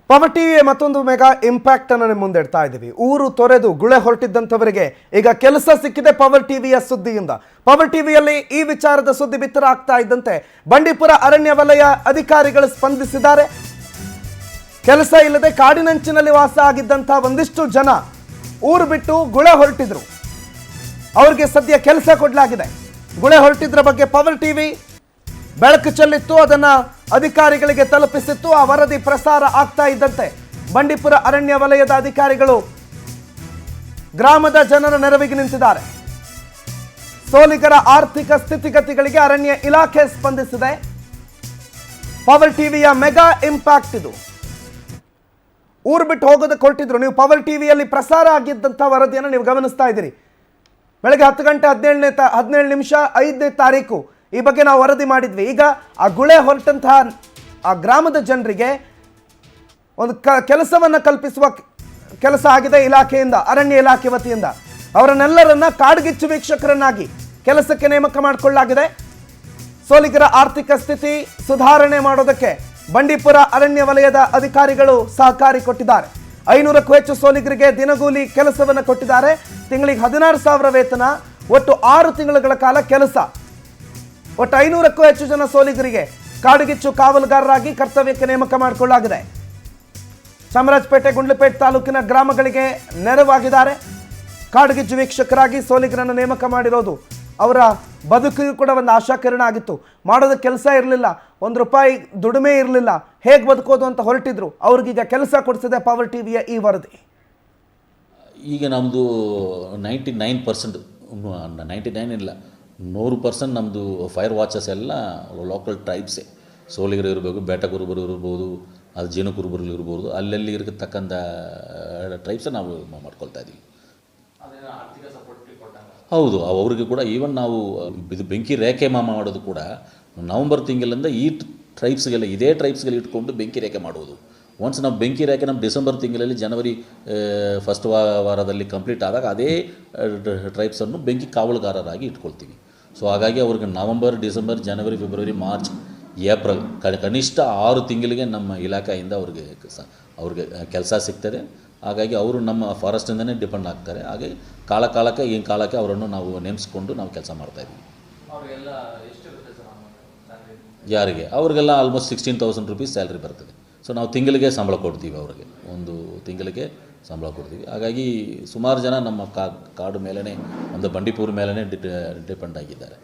Power ಟಿವಿಯ ಮತ್ತೊಂದು mega impact ಅನ್ನು ನಿಮ್ಮ ಮುಂದೆ ಇಡ್ತಾ ಇದ್ದೀವಿ. ಊರು ತೊರೆದು ಗುಳೆ ಹೊರಟಿದ್ದಂಥವರಿಗೆ ಈಗ ಕೆಲಸ ಸಿಕ್ಕಿದೆ ಪವರ್ ಟಿವಿಯ ಸುದ್ದಿಯಿಂದ. ಪವರ್ ಟಿವಿಯಲ್ಲಿ ಈ ವಿಚಾರದ ಸುದ್ದಿ ಬಿತ್ತರ ಆಗ್ತಾ ಇದ್ದಂತೆ ಬಂಡೀಪುರ ಅರಣ್ಯ ವಲಯ ಅಧಿಕಾರಿಗಳು ಸ್ಪಂದಿಸಿದ್ದಾರೆ. ಕೆಲಸ ಇಲ್ಲದೆ ಕಾಡಿನಂಚಿನಲ್ಲಿ ವಾಸ ಆಗಿದ್ದಂಥ ಒಂದಿಷ್ಟು ಜನ ಊರು ಬಿಟ್ಟು ಗುಳೆ ಹೊರಟಿದ್ರು. ಅವರಿಗೆ ಸದ್ಯ ಕೆಲಸ ಕೊಡಲಾಗಿದೆ. ಗುಳೆ ಹೊರಟಿದ್ರ ಬಗ್ಗೆ ಪವರ್ ಟಿವಿ ಬೆಳಕು ಚೆಲ್ಲಿತ್ತು, ಅದನ್ನ ಅಧಿಕಾರಿಗಳಿಗೆ ತಲುಪಿಸಿತ್ತು. ಆ ವರದಿ ಪ್ರಸಾರ ಆಗ್ತಾ ಇದ್ದಂತೆ ಬಂಡೀಪುರ ಅರಣ್ಯ ವಲಯದ ಅಧಿಕಾರಿಗಳು ಗ್ರಾಮದ ಜನರ ನೆರವಿಗೆ ನಿಂತಿದ್ದಾರೆ. ಸೋಲಿಗರ ಆರ್ಥಿಕ ಸ್ಥಿತಿಗತಿಗಳಿಗೆ ಅರಣ್ಯ ಇಲಾಖೆ ಸ್ಪಂದಿಸಿದೆ. ಪವರ್ ಟಿವಿಯ ಮೆಗಾ ಇಂಪ್ಯಾಕ್ಟ್ ಇದು. ಊರು ಬಿಟ್ಟು ಹೋಗೋದಕ್ಕೆ ಹೊರಟಿದ್ರು. ನೀವು ಪವರ್ ಟಿವಿಯಲ್ಲಿ ಪ್ರಸಾರ ಆಗಿದ್ದಂಥ ವರದಿಯನ್ನು ನೀವು ಗಮನಿಸ್ತಾ ಇದ್ದೀರಿ. ಬೆಳಗ್ಗೆ 10 ಗಂಟೆ 17 ನಿಮಿಷ 5ನೇ ತಾರೀಕು ಈ ಬಗ್ಗೆ ನಾವು ವರದಿ ಮಾಡಿದ್ವಿ. ಈಗ ಆ ಗುಳೆ ಹೊರಟಂತಹ ಆ ಗ್ರಾಮದ ಜನರಿಗೆ ಒಂದು ಕೆಲಸವನ್ನು ಕಲ್ಪಿಸುವ ಕೆಲಸ ಆಗಿದೆ ಇಲಾಖೆಯಿಂದ, ಅರಣ್ಯ ಇಲಾಖೆ ವತಿಯಿಂದ. ಅವರನ್ನೆಲ್ಲರನ್ನ ಕಾಡ್ಗಿಚ್ಚು ವೀಕ್ಷಕರನ್ನಾಗಿ ಕೆಲಸಕ್ಕೆ ನೇಮಕ ಮಾಡಿಕೊಳ್ಳಲಾಗಿದೆ. ಸೋಲಿಗರ ಆರ್ಥಿಕ ಸ್ಥಿತಿ ಸುಧಾರಣೆ ಮಾಡೋದಕ್ಕೆ ಬಂಡೀಪುರ ಅರಣ್ಯ ವಲಯದ ಅಧಿಕಾರಿಗಳು ಸಹಕಾರಿ ಕೊಟ್ಟಿದ್ದಾರೆ. 500ಕ್ಕೂ ಹೆಚ್ಚು ಸೋಲಿಗರಿಗೆ ದಿನಗೂಲಿ ಕೆಲಸವನ್ನು ಕೊಟ್ಟಿದ್ದಾರೆ. ತಿಂಗಳಿಗೆ 16,000 ವೇತನ, ಒಟ್ಟು 6 ತಿಂಗಳುಗಳ ಕಾಲ ಕೆಲಸ. ಒಟ್ಟು 500ಕ್ಕೂ ಹೆಚ್ಚು ಜನ ಸೋಲಿಗರಿಗೆ ಕಾಡುಗಿಚ್ಚು ಕಾವಲುಗಾರರಾಗಿ ಕರ್ತವ್ಯಕ್ಕೆ ನೇಮಕ ಮಾಡಿಕೊಳ್ಳಲಾಗಿದೆ. ಚಾಮರಾಜಪೇಟೆ, ಗುಂಡ್ಲುಪೇಟೆ ತಾಲೂಕಿನ ಗ್ರಾಮಗಳಿಗೆ ನೆರವಾಗಿದ್ದಾರೆ. ಕಾಡುಗಿಚ್ಚು ವೀಕ್ಷಕರಾಗಿ ಸೋಲಿಗರನ್ನು ನೇಮಕ ಮಾಡಿರೋದು ಅವರ ಬದುಕಿಗೂ ಕೂಡ ಒಂದು ಆಶಾಕಿರಣ ಆಗಿತ್ತು. ಮಾಡೋದಕ್ಕೆ ಕೆಲಸ ಇರಲಿಲ್ಲ, ₹1 ದುಡಿಮೆ ಇರಲಿಲ್ಲ, ಹೇಗೆ ಬದುಕೋದು ಅಂತ ಹೊರಟಿದ್ರು. ಅವ್ರಿಗೀಗ ಕೆಲಸ ಕೊಡಿಸಿದೆ ಪವರ್ ಟಿವಿಯ ಈ ವರದಿ. ಈಗ ನಮ್ಮದು 99%, 99 ಇಲ್ಲ 100% ನಮ್ಮದು ಫೈರ್ ವಾಚಸ್ ಎಲ್ಲ ಲೋಕಲ್ ಟ್ರೈಬ್ಸೇ. ಸೋಲಿಗರು ಇರಬೇಕು, ಬೇಟ ಕುರುಬರು ಇರ್ಬೋದು, ಅದು ಜೇನು ಕುರುಬರು ಇರ್ಬೋದು, ಅಲ್ಲೆಲ್ಲಿ ಇರತಕ್ಕಂಥ ಟ್ರೈಬ್ಸೇ ನಾವು ಮಾಡ್ಕೊಳ್ತಾ ಇದ್ದೀವಿ. ಹೌದು, ಅವ್ರಿಗೆ ಕೂಡ ಈವನ್ ನಾವು ಇದು ಬೆಂಕಿ ರೇಖೆ ಮಾಡೋದು ಕೂಡ ನವಂಬರ್ ತಿಂಗಳಿಂದ ಈ ಟ್ರೈಬ್ಸ್ಗೆಲ್ಲ ಇದೇ ಟ್ರೈಬ್ಸ್ಗೆಲ್ಲ ಇಟ್ಕೊಂಡು ಬೆಂಕಿ ರೇಖೆ ಮಾಡುವುದು. ಒನ್ಸ್ ನಾವು ಬೆಂಕಿ ರೇಖೆ ನಮ್ಮ ಡಿಸೆಂಬರ್ ತಿಂಗಳಲ್ಲಿ ಜನವರಿ ಫಸ್ಟ್ ವಾರದಲ್ಲಿ ಕಂಪ್ಲೀಟ್ ಆದಾಗ ಅದೇ ಟ್ರೈಬ್ಸನ್ನು ಬೆಂಕಿ ಕಾವಲುಗಾರರಾಗಿ ಇಟ್ಕೊಳ್ತೀವಿ. ಸೊ ಹಾಗಾಗಿ ಅವ್ರಿಗೆ ನವಂಬರ್, ಡಿಸೆಂಬರ್, ಜನವರಿ, ಫೆಬ್ರವರಿ, ಮಾರ್ಚ್, ಏಪ್ರಿಲ್ ಕನಿಷ್ಠ 6 ತಿಂಗಳಿಗೆ ನಮ್ಮ ಇಲಾಖೆಯಿಂದ ಅವ್ರಿಗೆ ಕೆಲಸ ಸಿಗ್ತದೆ. ಹಾಗಾಗಿ ಅವರು ನಮ್ಮ ಫಾರೆಸ್ಟಿಂದನೇ ಡಿಪೆಂಡ್ ಆಗ್ತಾರೆ. ಹಾಗೆ ಕಾಲಕ್ಕೆ ಈ ಕಾಲಕ್ಕೆ ಅವರನ್ನು ನಾವು ನೇಮಿಸ್ಕೊಂಡು ನಾವು ಕೆಲಸ ಮಾಡ್ತಾಯಿದ್ವಿ. ಯಾರಿಗೆ? ಅವ್ರಿಗೆಲ್ಲ ಆಲ್ಮೋಸ್ಟ್ 16,000 ರೂಪೀಸ್ ಸ್ಯಾಲ್ರಿ ಬರ್ತದೆ. ಸೊ ನಾವು ತಿಂಗಳಿಗೆ ಸಂಬಳ ಕೊಡ್ತೀವಿ, ಅವ್ರಿಗೆ ಒಂದು ತಿಂಗಳಿಗೆ ಸಂಬಳ ಕೊಡ್ತೀವಿ. ಹಾಗಾಗಿ ಸುಮಾರು ಜನ ನಮ್ಮ ಕಾಡು ಮೇಲೇ, ಒಂದು ಬಂಡೀಪುರ ಮೇಲೇ ಡಿಪೆಂಡ್ ಆಗಿದ್ದಾರೆ.